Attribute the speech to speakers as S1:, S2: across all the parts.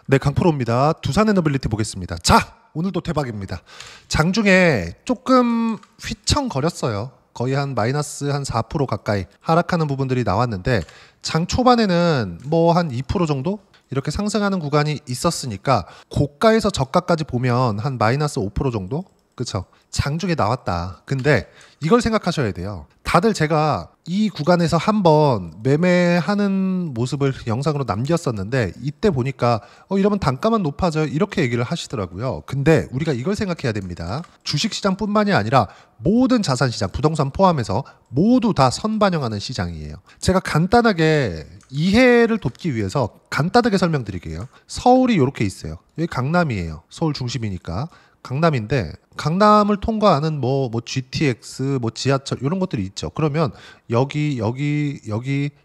S1: 네, 강프로입니다. 두산 에너빌리티 보겠습니다. 자, 오늘도 대박입니다. 장중에 조금 휘청거렸어요. 거의 한 마이너스 한 4% 가까이 하락하는 부분들이 나왔는데 장 초반에는 뭐 한 2% 정도 이렇게 상승하는 구간이 있었으니까 고가에서 저가까지 보면 한 마이너스 5% 정도? 그쵸? 장중에 나왔다. 근데 이걸 생각하셔야 돼요. 다들 제가 이 구간에서 한번 매매하는 모습을 영상으로 남겼었는데 이때 보니까 이러면 단가만 높아져요 이렇게 얘기를 하시더라고요. 근데 우리가 이걸 생각해야 됩니다. 주식시장뿐만이 아니라 모든 자산시장, 부동산 포함해서 모두 다 선반영하는 시장이에요. 제가 간단하게 이해를 돕기 위해서 간단하게 설명드릴게요. 서울이 이렇게 있어요. 여기 강남이에요. 서울 중심이니까. 강남인데 강남을 통과하는 뭐 GTX, 뭐 지하철 이런 것들이 있죠. 그러면 여기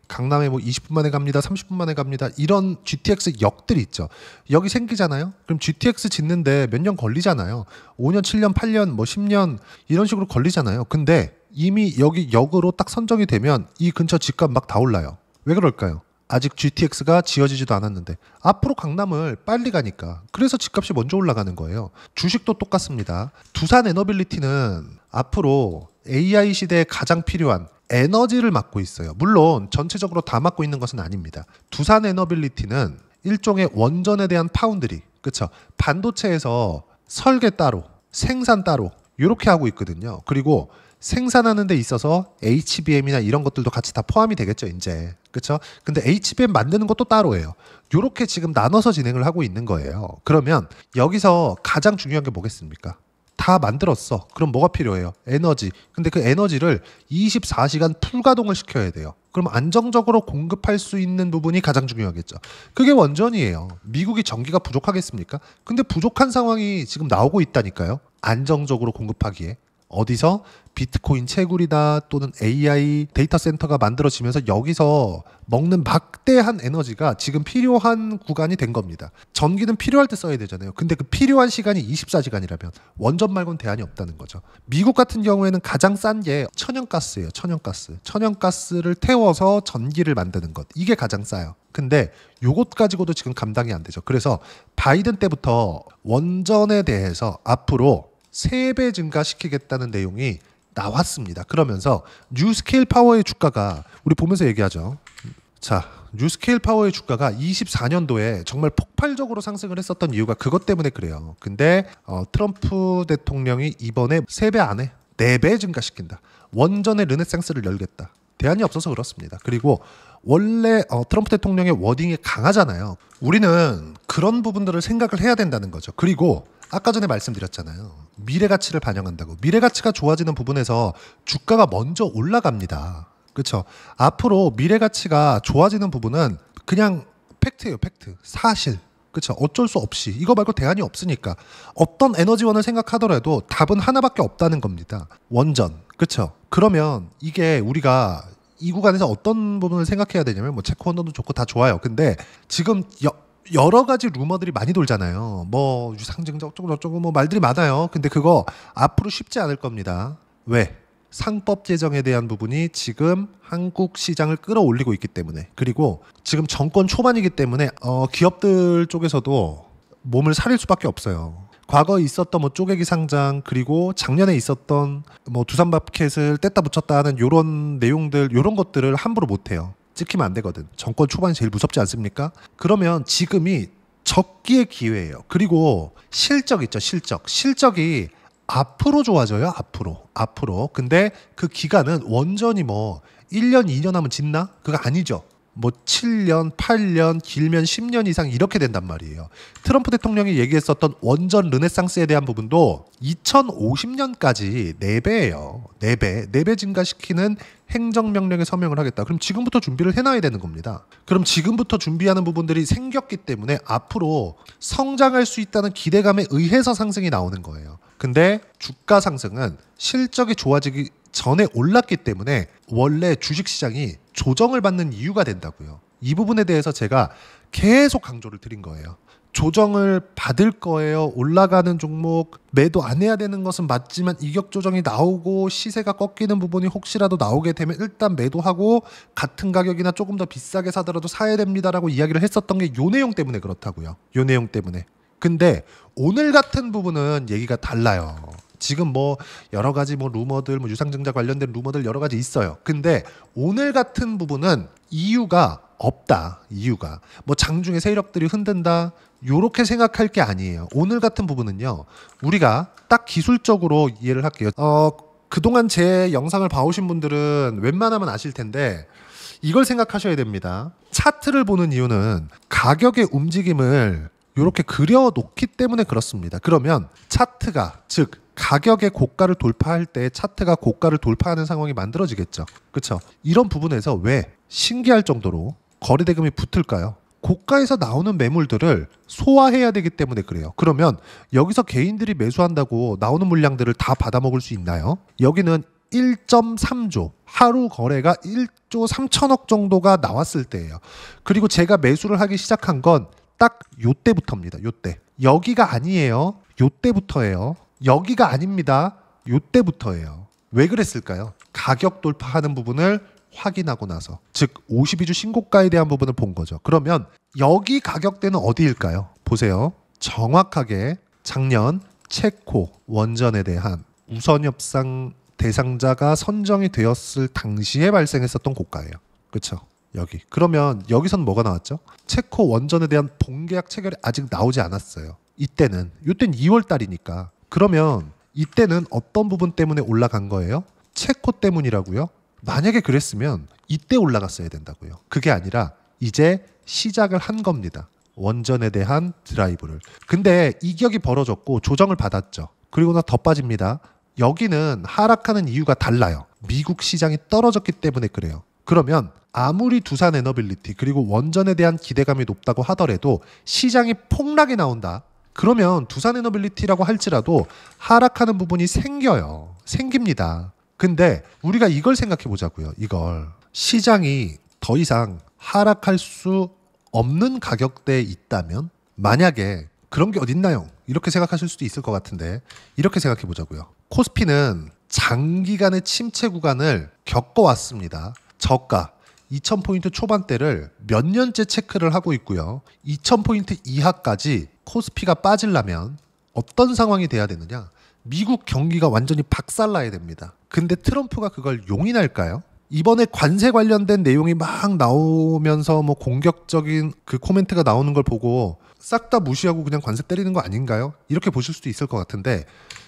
S1: 강남에 뭐 20분 만에 갑니다, 30분 만에 갑니다. 이런 GTX 역들이 있죠. 여기 생기잖아요. 그럼 GTX 짓는데 몇 년 걸리잖아요. 5년, 7년, 8년, 뭐 10년 이런 식으로 걸리잖아요. 근데 이미 여기 역으로 딱 선정이 되면 이 근처 집값 막 다 올라요. 왜 그럴까요? 아직 GTX가 지어지지도 않았는데 앞으로 강남을 빨리 가니까 그래서 집값이 먼저 올라가는 거예요. 주식도 똑같습니다. 두산 에너빌리티는 앞으로 AI 시대에 가장 필요한 에너지를 맡고 있어요. 물론 전체적으로 다 맡고 있는 것은 아닙니다. 두산 에너빌리티는 일종의 원전에 대한 파운드리, 그렇죠? 반도체에서 설계 따로, 생산 따로 이렇게 하고 있거든요. 그리고 생산하는 데 있어서 HBM이나 이런 것들도 같이 다 포함이 되겠죠, 이제. 그렇죠? 근데 HBM 만드는 것도 따로예요. 요렇게 지금 나눠서 진행을 하고 있는 거예요. 그러면 여기서 가장 중요한 게 뭐겠습니까? 다 만들었어. 그럼 뭐가 필요해요? 에너지. 근데 그 에너지를 24시간 풀가동을 시켜야 돼요. 그럼 안정적으로 공급할 수 있는 부분이 가장 중요하겠죠. 그게 원전이에요. 미국이 전기가 부족하겠습니까? 근데 부족한 상황이 지금 나오고 있다니까요. 안정적으로 공급하기에. 어디서 비트코인 채굴이다 또는 AI 데이터 센터가 만들어지면서 여기서 먹는 막대한 에너지가 지금 필요한 구간이 된 겁니다. 전기는 필요할 때 써야 되잖아요. 근데 그 필요한 시간이 24시간이라면 원전 말고는 대안이 없다는 거죠. 미국 같은 경우에는 가장 싼 게 천연가스예요. 천연가스. 천연가스를 태워서 전기를 만드는 것. 이게 가장 싸요. 근데 요것 가지고도 지금 감당이 안 되죠. 그래서 바이든 때부터 원전에 대해서 앞으로 3배 증가시키겠다는 내용이 나왔습니다. 그러면서 뉴스케일 파워의 주가가 우리 보면서 얘기하죠. 자, 뉴스케일 파워의 주가가 24년도에 정말 폭발적으로 상승을 했었던 이유가 그것 때문에 그래요. 근데 트럼프 대통령이 이번에 3배 안에 4배 증가시킨다. 원전의 르네상스를 열겠다. 대안이 없어서 그렇습니다. 그리고 원래 트럼프 대통령의 워딩이 강하잖아요. 우리는 그런 부분들을 생각을 해야 된다는 거죠. 그리고 아까 전에 말씀드렸잖아요. 미래 가치를 반영한다고. 미래 가치가 좋아지는 부분에서 주가가 먼저 올라갑니다. 그렇죠? 앞으로 미래 가치가 좋아지는 부분은 그냥 팩트예요, 팩트. 사실. 그렇죠? 어쩔 수 없이. 이거 말고 대안이 없으니까. 어떤 에너지원을 생각하더라도 답은 하나밖에 없다는 겁니다. 원전. 그렇죠? 그러면 이게 우리가 이 구간에서 어떤 부분을 생각해야 되냐면 뭐 체코 원전도 좋고 다 좋아요. 근데 지금 여러 가지 루머들이 많이 돌잖아요. 뭐 유상증자 어쩌고 뭐 말들이 많아요. 근데 그거 앞으로 쉽지 않을 겁니다. 왜? 상법 제정에 대한 부분이 지금 한국 시장을 끌어올리고 있기 때문에, 그리고 지금 정권 초반이기 때문에 기업들 쪽에서도 몸을 사릴 수밖에 없어요. 과거에 있었던 뭐 쪼개기 상장, 그리고 작년에 있었던 뭐 두산마켓을 뗐다 붙였다 하는 요런 내용들, 요런 것들을 함부로 못 해요. 찍히면 안 되거든. 정권 초반이 제일 무섭지 않습니까? 그러면 지금이 적기의 기회예요. 그리고 실적 있죠, 실적. 실적이 앞으로 좋아져요, 앞으로. 근데 그 기간은 원전이 뭐 1년, 2년 하면 짓나? 그거 아니죠. 뭐 7년, 8년, 길면 10년 이상 이렇게 된단 말이에요. 트럼프 대통령이 얘기했었던 원전 르네상스에 대한 부분도 2050년까지 4배예요. 4배 증가시키는 행정명령에 서명을 하겠다. 그럼 지금부터 준비를 해놔야 되는 겁니다. 그럼 지금부터 준비하는 부분들이 생겼기 때문에 앞으로 성장할 수 있다는 기대감에 의해서 상승이 나오는 거예요. 근데 주가 상승은 실적이 좋아지기 전에 올랐기 때문에 원래 주식시장이 조정을 받는 이유가 된다고요. 이 부분에 대해서 제가 계속 강조를 드린 거예요. 조정을 받을 거예요. 올라가는 종목 매도 안 해야 되는 것은 맞지만 이격 조정이 나오고 시세가 꺾이는 부분이 혹시라도 나오게 되면 일단 매도하고 같은 가격이나 조금 더 비싸게 사더라도 사야 됩니다라고 이야기를 했었던 게 요 내용 때문에 그렇다고요. 요 내용 때문에. 근데 오늘 같은 부분은 얘기가 달라요. 지금 뭐 여러 가지 뭐 루머들, 뭐 유상증자 관련된 루머들 여러 가지 있어요. 근데 오늘 같은 부분은 이유가 없다. 이유가 뭐 장중에 세력들이 흔든다 요렇게 생각할 게 아니에요. 오늘 같은 부분은요, 우리가 딱 기술적으로 이해를 할게요. 그동안 제 영상을 봐오신 분들은 웬만하면 아실 텐데 이걸 생각하셔야 됩니다. 차트를 보는 이유는 가격의 움직임을 이렇게 그려놓기 때문에 그렇습니다. 그러면 차트가, 즉 가격의 고가를 돌파할 때 차트가 고가를 돌파하는 상황이 만들어지겠죠. 그렇죠? 이런 부분에서 왜 신기할 정도로 거래대금이 붙을까요? 고가에서 나오는 매물들을 소화해야 되기 때문에 그래요. 그러면 여기서 개인들이 매수한다고 나오는 물량들을 다 받아먹을 수 있나요? 여기는 1.3조, 하루 거래가 1조 3천억 정도가 나왔을 때예요. 그리고 제가 매수를 하기 시작한 건 딱 요때부터입니다. 요때. 여기가 아니에요. 요때부터예요. 여기가 아닙니다. 요때부터예요. 왜 그랬을까요? 가격 돌파하는 부분을 확인하고 나서, 즉 52주 신고가에 대한 부분을 본 거죠. 그러면 여기 가격대는 어디일까요? 보세요. 정확하게 작년 체코 원전에 대한 우선협상 대상자가 선정이 되었을 당시에 발생했었던 고가예요. 그렇죠? 여기. 그러면 여기선 뭐가 나왔죠? 체코 원전에 대한 본계약 체결이 아직 나오지 않았어요. 이때는 2월 달이니까. 그러면 이때는 어떤 부분 때문에 올라간 거예요? 체코 때문이라고요? 만약에 그랬으면 이때 올라갔어야 된다고요. 그게 아니라 이제 시작을 한 겁니다. 원전에 대한 드라이브를. 근데 이격이 벌어졌고 조정을 받았죠. 그리고 나 더 빠집니다. 여기는 하락하는 이유가 달라요. 미국 시장이 떨어졌기 때문에 그래요. 그러면 아무리 두산에너빌리티 그리고 원전에 대한 기대감이 높다고 하더라도 시장이 폭락이 나온다. 그러면 두산에너빌리티라고 할지라도 하락하는 부분이 생겨요. 생깁니다. 근데 우리가 이걸 생각해 보자고요. 이걸. 시장이 더 이상 하락할 수 없는 가격대에 있다면, 만약에 그런 게 어딨나요? 이렇게 생각하실 수도 있을 것 같은데 이렇게 생각해 보자고요. 코스피는 장기간의 침체 구간을 겪어왔습니다. 저가 2000포인트 초반대를 몇 년째 체크를 하고 있고요. 2000포인트 이하까지 코스피가 빠지려면 어떤 상황이 돼야 되느냐? 미국 경기가 완전히 박살나야 됩니다. 근데 트럼프가 그걸 용인할까요? 이번에 관세 관련된 내용이 막 나오면서 뭐 공격적인 그 코멘트가 나오는 걸 보고 싹 다 무시하고 그냥 관세 때리는 거 아닌가요? 이렇게 보실 수도 있을 것 같은데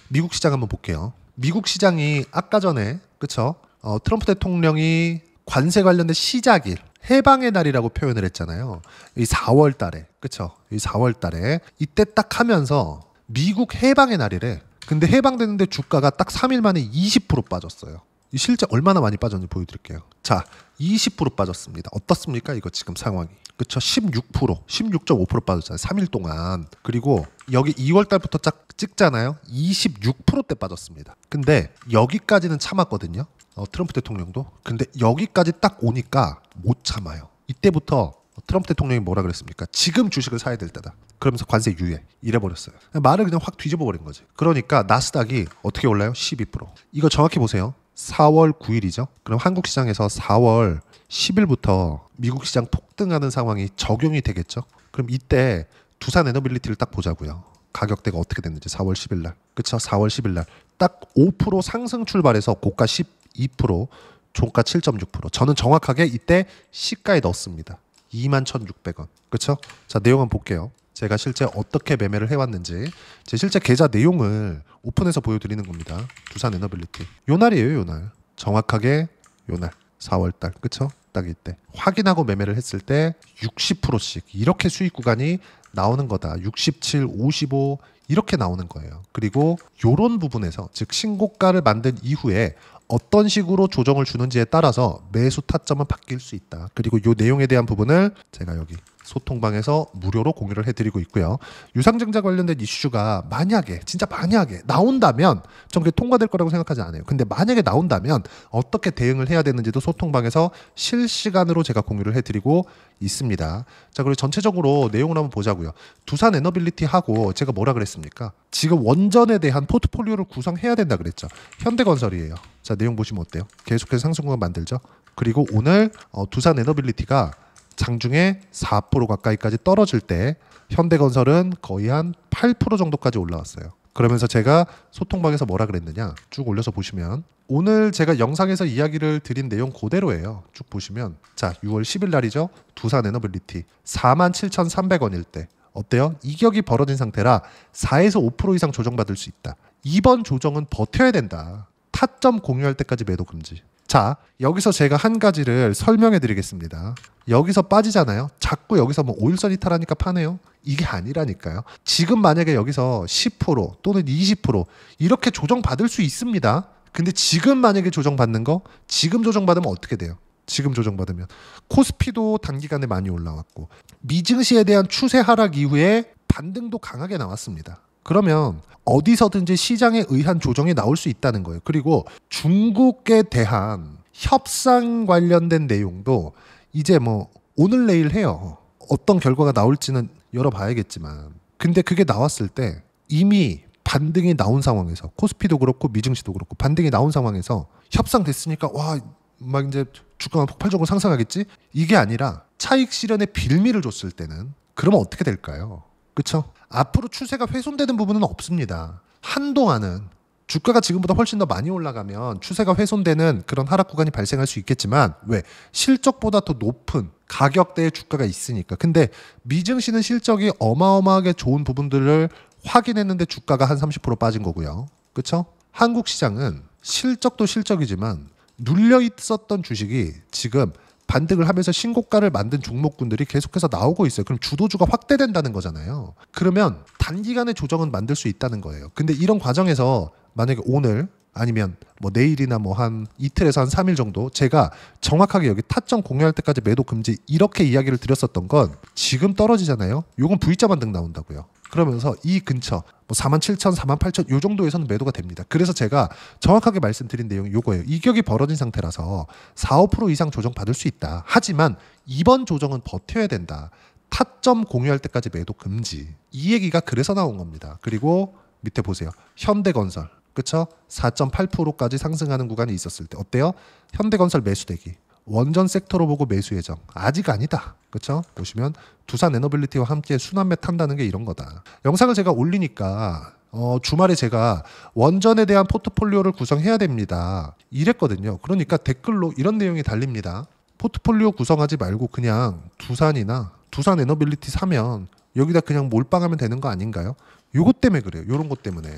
S1: 미국 시장 한번 볼게요. 미국 시장이 아까 전에 그쵸? 트럼프 대통령이 관세 관련된 시작일, 해방의 날이라고 표현을 했잖아요. 이 4월 달에, 그쵸? 이 4월 달에 이때 딱 하면서 미국 해방의 날이래. 근데 해방되는데 주가가 딱 3일 만에 20% 빠졌어요. 실제 얼마나 많이 빠졌는지 보여드릴게요. 자, 20% 빠졌습니다. 어떻습니까? 이거 지금 상황이. 그쵸? 16.5% 빠졌잖아요. 3일 동안. 그리고 여기 2월 달부터 딱 찍잖아요. 26%대 빠졌습니다. 근데 여기까지는 참았거든요. 트럼프 대통령도. 근데 여기까지 딱 오니까 못 참아요. 이때부터 트럼프 대통령이 뭐라 그랬습니까? 지금 주식을 사야 될 때다. 그러면서 관세 유예 이래버렸어요. 말을 그냥 확 뒤집어버린 거지. 그러니까 나스닥이 어떻게 올라요? 12%. 이거 정확히 보세요. 4월 9일이죠. 그럼 한국 시장에서 4월 10일부터 미국 시장 폭등하는 상황이 적용이 되겠죠. 그럼 이때 두산에너빌리티를 딱 보자고요. 가격대가 어떻게 됐는지 4월 10일 날. 그쵸? 4월 10일 날. 딱 5% 상승 출발해서 고가 12%, 종가 7.6%. 저는 정확하게 이때 시가에 넣었습니다. 21,600원. 그쵸? 자, 내용 한번 볼게요. 제가 실제 어떻게 매매를 해왔는지 제 실제 계좌 내용을 오픈해서 보여드리는 겁니다. 두산에너빌리티. 요 날이에요. 요 날. 정확하게 요 날. 4월달. 그쵸? 딱 이때. 확인하고 매매를 했을 때 60%씩 이렇게 수익 구간이 나오는 거다. 67, 55 이렇게 나오는 거예요. 그리고 요런 부분에서 즉 신고가를 만든 이후에 어떤 식으로 조정을 주는지에 따라서 매수 타점은 바뀔 수 있다. 그리고 요 내용에 대한 부분을 제가 여기 소통방에서 무료로 공유를 해드리고 있고요. 유상증자 관련된 이슈가 만약에 진짜 만약에 나온다면 전 그게 통과될 거라고 생각하지 않아요. 근데 만약에 나온다면 어떻게 대응을 해야 되는지도 소통방에서 실시간으로 제가 공유를 해드리고 있습니다. 자, 그리고 전체적으로 내용을 한번 보자고요. 두산 에너빌리티하고 제가 뭐라 그랬습니까? 지금 원전에 대한 포트폴리오를 구성해야 된다 그랬죠. 현대건설이에요. 자, 내용 보시면 어때요? 계속해서 상승구간 만들죠. 그리고 오늘 두산 에너빌리티가 장중에 4% 가까이까지 떨어질 때 현대건설은 거의 한 8% 정도까지 올라왔어요. 그러면서 제가 소통방에서 뭐라 그랬느냐 쭉 올려서 보시면 오늘 제가 영상에서 이야기를 드린 내용 그대로예요. 쭉 보시면 자 6월 10일 날이죠. 두산 에너빌리티 47,300원일 때 어때요? 이격이 벌어진 상태라 4에서 5% 이상 조정받을 수 있다. 이번 조정은 버텨야 된다. 타점 공유할 때까지 매도 금지. 자, 여기서 제가 한 가지를 설명해 드리겠습니다. 여기서 빠지잖아요. 자꾸 여기서 뭐 오일선 이탈하니까 파네요. 이게 아니라니까요. 지금 만약에 여기서 10% 또는 20% 이렇게 조정받을 수 있습니다. 근데 지금 만약에 조정받는 거 지금 조정받으면 어떻게 돼요? 지금 조정받으면 코스피도 단기간에 많이 올라왔고 미증시에 대한 추세 하락 이후에 반등도 강하게 나왔습니다. 그러면 어디서든지 시장에 의한 조정이 나올 수 있다는 거예요. 그리고 중국에 대한 협상 관련된 내용도 이제 뭐 오늘 내일 해요. 어떤 결과가 나올지는 열어봐야겠지만 근데 그게 나왔을 때 이미 반등이 나온 상황에서 코스피도 그렇고 미증시도 그렇고 반등이 나온 상황에서 협상됐으니까 와 막 이제 주가가 폭발적으로 상승하겠지? 이게 아니라 차익 실현의 빌미를 줬을 때는 그러면 어떻게 될까요? 그렇죠? 앞으로 추세가 훼손되는 부분은 없습니다. 한동안은 주가가 지금보다 훨씬 더 많이 올라가면 추세가 훼손되는 그런 하락 구간이 발생할 수 있겠지만 왜? 실적보다 더 높은 가격대의 주가가 있으니까. 근데 미증시는 실적이 어마어마하게 좋은 부분들을 확인했는데 주가가 한 30% 빠진 거고요. 그렇죠? 한국 시장은 실적도 실적이지만 눌려 있었던 주식이 지금 반등을 하면서 신고가를 만든 종목군들이 계속해서 나오고 있어요. 그럼 주도주가 확대된다는 거잖아요. 그러면 단기간에 조정은 만들 수 있다는 거예요. 근데 이런 과정에서 만약에 오늘 아니면 뭐 내일이나 뭐 한 이틀에서 한 3일 정도 제가 정확하게 여기 타점 공유할 때까지 매도 금지 이렇게 이야기를 드렸었던 건 지금 떨어지잖아요. 요건 V자 반등 나온다고요. 그러면서 이 근처 뭐 47,000, 48,000 요 정도에서는 매도가 됩니다. 그래서 제가 정확하게 말씀드린 내용이 요거예요. 이격이 벌어진 상태라서 4, 5% 이상 조정 받을 수 있다. 하지만 이번 조정은 버텨야 된다. 타점 공유할 때까지 매도 금지. 이 얘기가 그래서 나온 겁니다. 그리고 밑에 보세요. 현대건설. 그쵸? 4.8%까지 상승하는 구간이 있었을 때 어때요? 현대건설 매수대기. 원전 섹터로 보고 매수 예정. 아직 아니다. 그렇죠? 보시면 두산 에너빌리티와 함께 순환매 탄다는 게 이런 거다. 영상을 제가 올리니까 주말에 제가 원전에 대한 포트폴리오를 구성해야 됩니다. 이랬거든요. 그러니까 댓글로 이런 내용이 달립니다. 포트폴리오 구성하지 말고 그냥 두산이나 두산 에너빌리티 사면 여기다 그냥 몰빵하면 되는 거 아닌가요? 요것 때문에 그래요. 요런 것 때문에.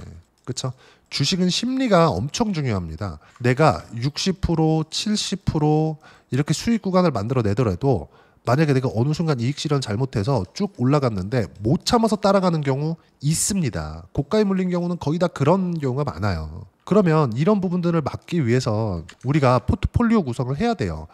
S1: 그렇죠? 주식은 심리가 엄청 중요합니다. 내가 60%, 70% 이렇게 수익 구간을 만들어내더라도 만약에 내가 어느 순간 이익 실현 잘못해서 쭉 올라갔는데 못 참아서 따라가는 경우 있습니다. 고가에 물린 경우는 거의 다 그런 경우가 많아요. 그러면 이런 부분들을 막기 위해서 우리가 포트폴리오 구성을 해야 돼요.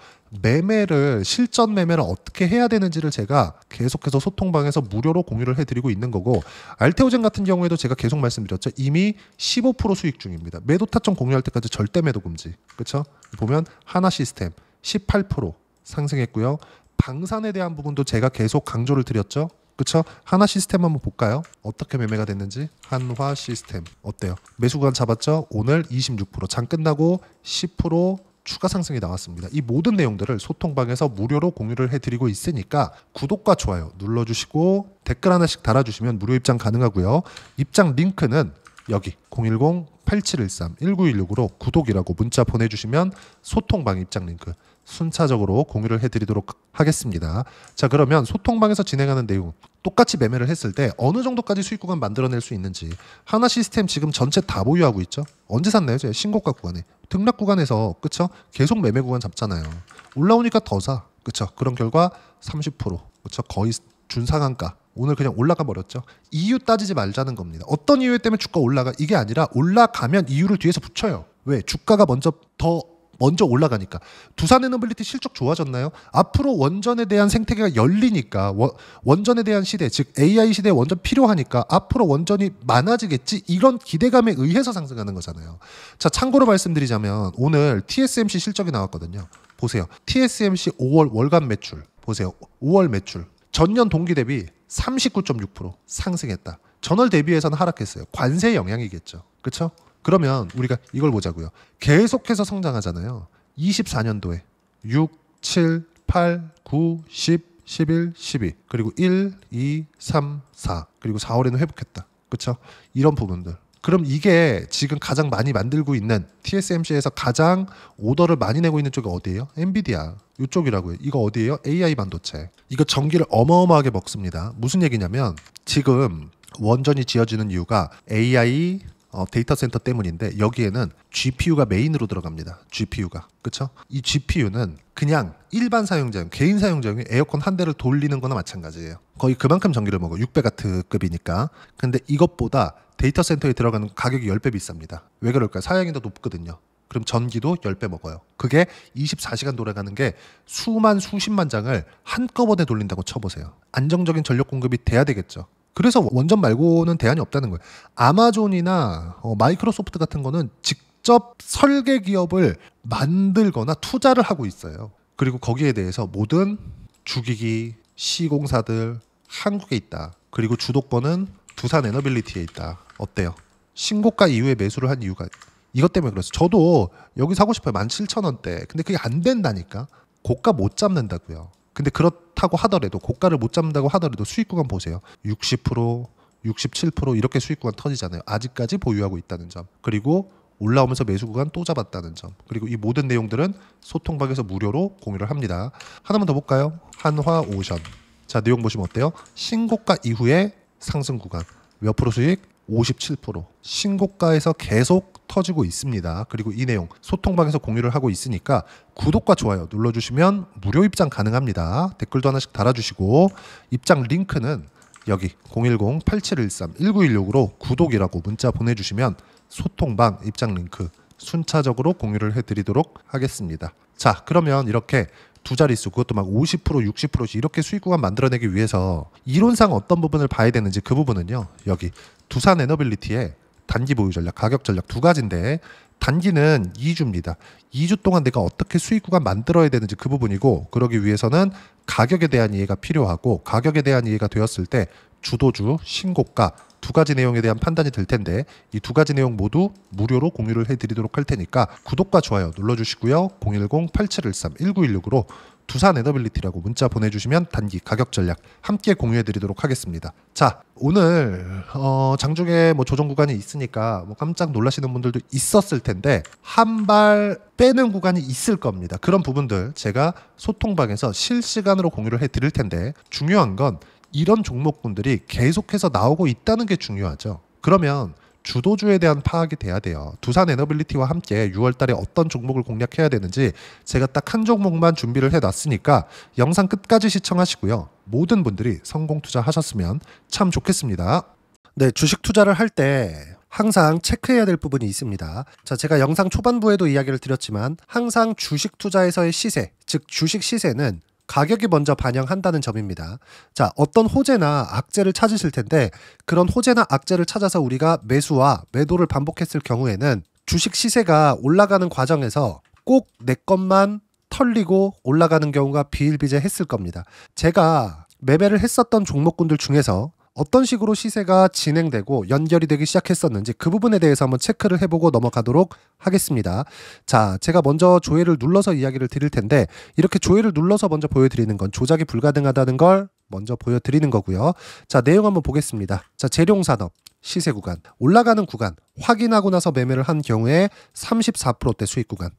S1: 매매를 실전 매매를 어떻게 해야 되는지를 제가 계속해서 소통방에서 무료로 공유를 해드리고 있는 거고 알테오젠 같은 경우에도 제가 계속 말씀드렸죠. 이미 15% 수익 중입니다. 매도 타점 공유할 때까지 절대 매도 금지. 그렇죠? 보면 하나 시스템 18% 상승했고요. 방산에 대한 부분도 제가 계속 강조를 드렸죠. 그렇죠? 하나 시스템 한번 볼까요? 어떻게 매매가 됐는지. 한화 시스템 어때요? 매수 구간 잡았죠? 오늘 26%, 장 끝나고 10% 추가 상승이 나왔습니다. 이 모든 내용들을 소통방에서 무료로 공유를 해드리고 있으니까 구독과 좋아요 눌러주시고 댓글 하나씩 달아주시면 무료 입장 가능하고요. 입장 링크는 여기 010-8713-1916으로 구독이라고 문자 보내주시면 소통방 입장 링크 순차적으로 공유를 해드리도록 하겠습니다. 자, 그러면 소통방에서 진행하는 내용 똑같이 매매를 했을 때 어느 정도까지 수익 구간 만들어낼 수 있는지. 하나 시스템 지금 전체 다 보유하고 있죠. 언제 샀나요? 제가 신고가 구간에 등락 구간에서 그쵸? 계속 매매 구간 잡잖아요. 올라오니까 더 사. 그쵸? 그런 결과 30% 그쵸? 거의 준상한가. 오늘 그냥 올라가 버렸죠. 이유 따지지 말자는 겁니다. 어떤 이유 때문에 주가 올라가 이게 아니라 올라가면 이유를 뒤에서 붙여요. 왜? 주가가 먼저 더 먼저 올라가니까. 두산에너빌리티 실적 좋아졌나요? 앞으로 원전에 대한 생태계가 열리니까 원전에 대한 시대, 즉 AI 시대에 원전 필요하니까 앞으로 원전이 많아지겠지, 이런 기대감에 의해서 상승하는 거잖아요. 자, 참고로 말씀드리자면 오늘 TSMC 실적이 나왔거든요. 보세요. TSMC 5월 월간 매출 보세요. 5월 매출 전년 동기 대비 39.6% 상승했다. 전월 대비해서는 하락했어요. 관세 영향이겠죠. 그렇죠? 그러면 우리가 이걸 보자고요. 계속해서 성장하잖아요. 24년도에 6, 7, 8, 9, 10, 11, 12 그리고 1, 2, 3, 4 그리고 4월에는 회복했다. 그렇죠? 이런 부분들. 그럼 이게 지금 가장 많이 만들고 있는 TSMC에서 가장 오더를 많이 내고 있는 쪽이 어디예요? 엔비디아. 이쪽이라고요. 이거 어디예요? AI 반도체. 이거 전기를 어마어마하게 먹습니다. 무슨 얘기냐면 지금 원전이 지어지는 이유가 AI 데이터 센터 때문인데 여기에는 GPU가 메인으로 들어갑니다. GPU가. 그렇죠? 이 GPU는 그냥 일반 사용자용, 개인 사용자용이 에어컨 한 대를 돌리는 거나 마찬가지예요. 거의 그만큼 전기를 먹어. 600W급이니까. 근데 이것보다 데이터 센터에 들어가는 가격이 10배 비쌉니다. 왜 그럴까요? 사양이 더 높거든요. 그럼 전기도 10배 먹어요. 그게 24시간 돌아가는 게 수만 수십만 장을 한꺼번에 돌린다고 쳐보세요. 안정적인 전력 공급이 돼야 되겠죠. 그래서 원전 말고는 대안이 없다는 거예요. 아마존이나 마이크로소프트 같은 거는 직접 설계 기업을 만들거나 투자를 하고 있어요. 그리고 거기에 대해서 모든 주기기, 시공사들 한국에 있다. 그리고 주도권은 두산에너빌리티에 있다. 어때요? 신고가 이후에 매수를 한 이유가 이것 때문에 그랬어요. 저도 여기 사고 싶어요. 17,000원대. 근데 그게 안 된다니까. 고가 못 잡는다고요. 근데 그렇다고 하더라도 고가를 못 잡는다고 하더라도 수익 구간 보세요. 60%, 67% 이렇게 수익 구간 터지잖아요. 아직까지 보유하고 있다는 점. 그리고 올라오면서 매수 구간 또 잡았다는 점. 그리고 이 모든 내용들은 소통방에서 무료로 공유를 합니다. 하나만 더 볼까요? 한화오션. 자, 내용 보시면 어때요? 신고가 이후에 상승 구간. 몇 프로 수익? 57%. 신고가에서 계속 터지고 있습니다. 그리고 이 내용 소통방에서 공유를 하고 있으니까 구독과 좋아요 눌러주시면 무료 입장 가능합니다. 댓글도 하나씩 달아주시고 입장 링크는 여기 010-8713-1916으로 구독이라고 문자 보내주시면 소통방 입장 링크 순차적으로 공유를 해드리도록 하겠습니다. 자, 그러면 이렇게 두 자릿수, 그것도 막 50%, 60%씩 이렇게 수익 구간 만들어내기 위해서 이론상 어떤 부분을 봐야 되는지 그 부분은요. 여기 두산에너빌리티의 단기 보유 전략, 가격 전략 두 가지인데 단기는 2주입니다. 2주 동안 내가 어떻게 수익 구간 만들어야 되는지 그 부분이고, 그러기 위해서는 가격에 대한 이해가 필요하고, 가격에 대한 이해가 되었을 때 주도주, 신고가 두 가지 내용에 대한 판단이 들 텐데 이 두 가지 내용 모두 무료로 공유를 해드리도록 할 테니까 구독과 좋아요 눌러주시고요. 010-8713-1916으로 두산에너빌리티라고 문자 보내주시면 단기 가격 전략 함께 공유해드리도록 하겠습니다. 자, 오늘 장중에 뭐 조정 구간이 있으니까 뭐 깜짝 놀라시는 분들도 있었을 텐데 한 발 빼는 구간이 있을 겁니다. 그런 부분들 제가 소통방에서 실시간으로 공유를 해드릴 텐데 중요한 건 이런 종목군들이 계속해서 나오고 있다는 게 중요하죠. 그러면 주도주에 대한 파악이 돼야 돼요. 두산에너빌리티와 함께 6월 달에 어떤 종목을 공략해야 되는지 제가 딱 한 종목만 준비를 해놨으니까 영상 끝까지 시청하시고요. 모든 분들이 성공 투자하셨으면 참 좋겠습니다. 네, 주식 투자를 할 때 항상 체크해야 될 부분이 있습니다. 자, 제가 영상 초반부에도 이야기를 드렸지만 항상 주식 투자에서의 시세, 즉 주식 시세는 가격이 먼저 반영한다는 점입니다. 자, 어떤 호재나 악재를 찾으실 텐데 그런 호재나 악재를 찾아서 우리가 매수와 매도를 반복했을 경우에는 주식 시세가 올라가는 과정에서 꼭 내 것만 털리고 올라가는 경우가 비일비재했을 겁니다. 제가 매매를 했었던 종목군들 중에서 어떤 식으로 시세가 진행되고 연결이 되기 시작했었는지 그 부분에 대해서 한번 체크를 해보고 넘어가도록 하겠습니다. 자, 제가 먼저 조회를 눌러서 이야기를 드릴 텐데 이렇게 조회를 눌러서 먼저 보여드리는 건 조작이 불가능하다는 걸 먼저 보여드리는 거고요. 자, 내용 한번 보겠습니다. 자, 재룡산업 시세 구간, 올라가는 구간 확인하고 나서 매매를 한 경우에 34%대 수익 구간.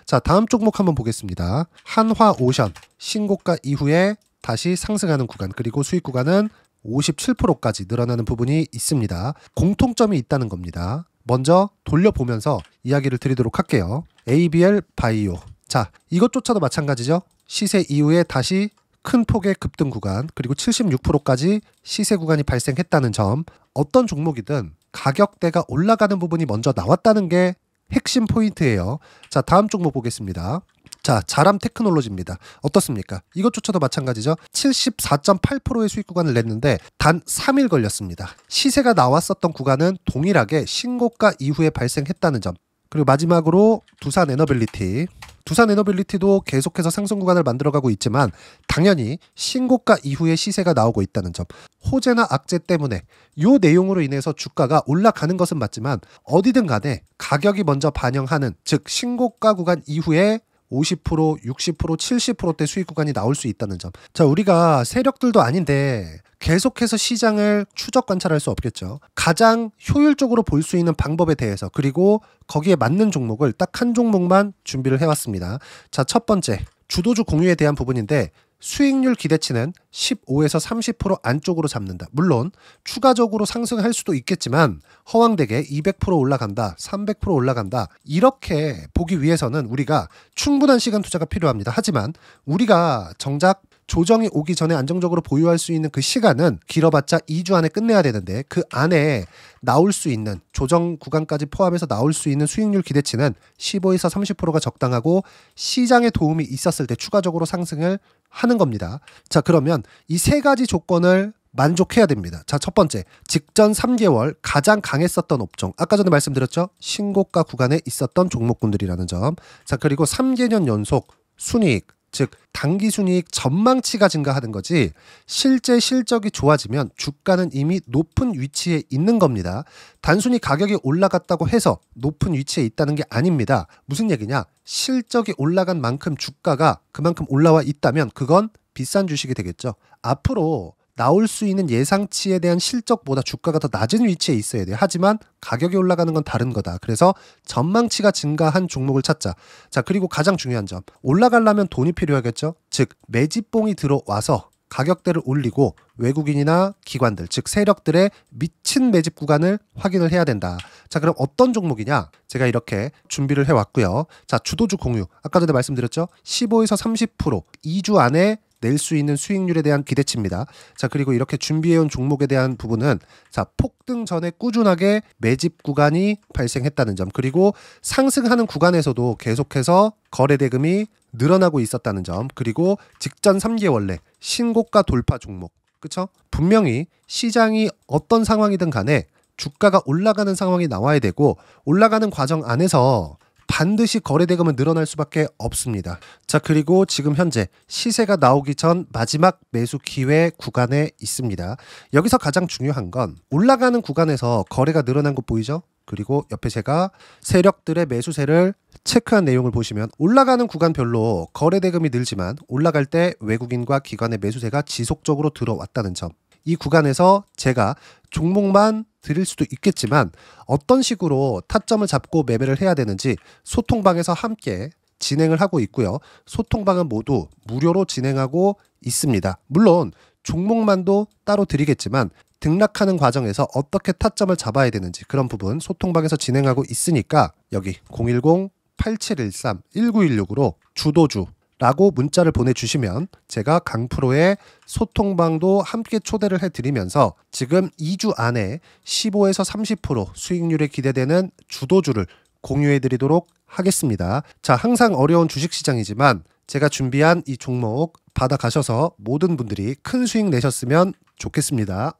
S1: 자, 다음 종목 한번 보겠습니다. 한화오션 신고가 이후에 다시 상승하는 구간, 그리고 수익 구간은 57%까지 늘어나는 부분이 있습니다. 공통점이 있다는 겁니다. 먼저 돌려보면서 이야기를 드리도록 할게요. ABL 바이오. 자, 이것조차도 마찬가지죠. 시세 이후에 다시 큰 폭의 급등 구간, 그리고 76%까지 시세 구간이 발생했다는 점. 어떤 종목이든 가격대가 올라가는 부분이 먼저 나왔다는 게 핵심 포인트예요. 자, 다음 종목 보겠습니다. 자, 자람 테크놀로지입니다. 어떻습니까? 이것조차도 마찬가지죠. 74.8%의 수익 구간을 냈는데 단 3일 걸렸습니다. 시세가 나왔었던 구간은 동일하게 신고가 이후에 발생했다는 점. 그리고 마지막으로 두산 에너빌리티. 두산 에너빌리티도 계속해서 상승 구간을 만들어가고 있지만 당연히 신고가 이후에 시세가 나오고 있다는 점. 호재나 악재 때문에 이 내용으로 인해서 주가가 올라가는 것은 맞지만 어디든 간에 가격이 먼저 반영하는, 즉 신고가 구간 이후에 50%, 60%, 70%대 수익 구간이 나올 수 있다는 점. 자, 우리가 세력들도 아닌데 계속해서 시장을 추적 관찰할 수 없겠죠. 가장 효율적으로 볼 수 있는 방법에 대해서, 그리고 거기에 맞는 종목을 딱 한 종목만 준비를 해왔습니다. 자, 첫 번째 주도주 공유에 대한 부분인데 수익률 기대치는 15에서 30% 안쪽으로 잡는다. 물론 추가적으로 상승할 수도 있겠지만 허황되게 200% 올라간다, 300% 올라간다, 이렇게 보기 위해서는 우리가 충분한 시간 투자가 필요합니다. 하지만 우리가 정작 조정이 오기 전에 안정적으로 보유할 수 있는 그 시간은 길어봤자 2주 안에 끝내야 되는데, 그 안에 나올 수 있는 조정 구간까지 포함해서 나올 수 있는 수익률 기대치는 15에서 30%가 적당하고 시장에 도움이 있었을 때 추가적으로 상승을 하는 겁니다. 자, 그러면 이 세 가지 조건을 만족해야 됩니다. 자, 첫 번째, 직전 3개월 가장 강했었던 업종. 아까 전에 말씀드렸죠? 신고가 구간에 있었던 종목군들이라는 점. 자, 그리고 3개년 연속 순이익, 즉 단기 순이익 전망치가 증가하는 거지 실제 실적이 좋아지면 주가는 이미 높은 위치에 있는 겁니다. 단순히 가격이 올라갔다고 해서 높은 위치에 있다는 게 아닙니다. 무슨 얘기냐? 실적이 올라간 만큼 주가가 그만큼 올라와 있다면 그건 비싼 주식이 되겠죠. 앞으로 나올 수 있는 예상치에 대한 실적보다 주가가 더 낮은 위치에 있어야 돼요. 하지만 가격이 올라가는 건 다른 거다. 그래서 전망치가 증가한 종목을 찾자. 자, 그리고 가장 중요한 점, 올라가려면 돈이 필요하겠죠. 즉 매집봉이 들어와서 가격대를 올리고 외국인이나 기관들, 즉 세력들의 미친 매집 구간을 확인을 해야 된다. 자, 그럼 어떤 종목이냐? 제가 이렇게 준비를 해왔고요. 자, 주도주 공유. 아까 전에 말씀드렸죠. 15에서 30% 2주 안에 낼 수 있는 수익률에 대한 기대치입니다. 자, 그리고 이렇게 준비해온 종목에 대한 부분은, 자, 폭등 전에 꾸준하게 매집 구간이 발생했다는 점, 그리고 상승하는 구간에서도 계속해서 거래 대금이 늘어나고 있었다는 점, 그리고 직전 3개월 내 신고가 돌파 종목. 그쵸? 분명히 시장이 어떤 상황이든 간에 주가가 올라가는 상황이 나와야 되고 올라가는 과정 안에서 반드시 거래 대금은 늘어날 수밖에 없습니다. 자, 그리고 지금 현재 시세가 나오기 전 마지막 매수 기회 구간에 있습니다. 여기서 가장 중요한 건 올라가는 구간에서 거래가 늘어난 거 보이죠? 그리고 옆에 제가 세력들의 매수세를 체크한 내용을 보시면 올라가는 구간별로 거래 대금이 늘지만 올라갈 때 외국인과 기관의 매수세가 지속적으로 들어왔다는 점. 이 구간에서 제가 종목만 드릴 수도 있겠지만 어떤 식으로 타점을 잡고 매매를 해야 되는지 소통방에서 함께 진행을 하고 있고요. 소통방은 모두 무료로 진행하고 있습니다. 물론 종목만도 따로 드리겠지만 등락하는 과정에서 어떻게 타점을 잡아야 되는지 그런 부분 소통방에서 진행하고 있으니까 여기 010-8713-1916으로 주도주 라고 문자를 보내주시면 제가 강프로의 소통방도 함께 초대를 해드리면서 지금 2주 안에 15에서 30% 수익률에 기대되는 주도주를 공유해드리도록 하겠습니다. 자, 항상 어려운 주식시장이지만 제가 준비한 이 종목 받아가셔서 모든 분들이 큰 수익 내셨으면 좋겠습니다.